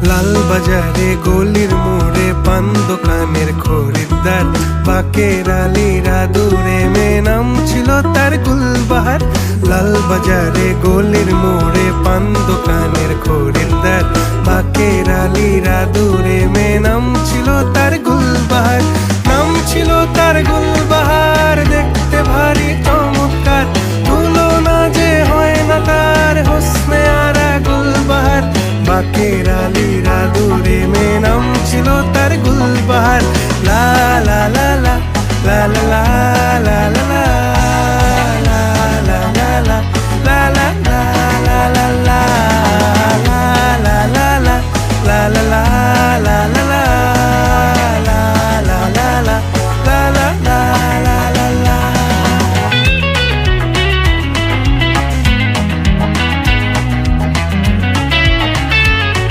লাল বাজারে গলির মোড়ে পান দোকানের খরিদ্দার, বাকের আলীরা দূরে মেয়ে নাম ছিল তার গুলবাহার। লাল বাজারে গলির মোড়ে পান দোকানের খরিদ্দার, বাকের আলীরা দূরে মেয়ে নাম ছিল তার গুলবাহার। নাম ছিল তার গুলবাহার, দেখতে ভারী চমৎকার, তুলনা যে হয় না তার হোসনে আরা গুলবাহার। বাকের আলীরা দূরে মেয়ে নাম ছিল তার গুলবাহার। লা লা লা লা লা লা লা লা।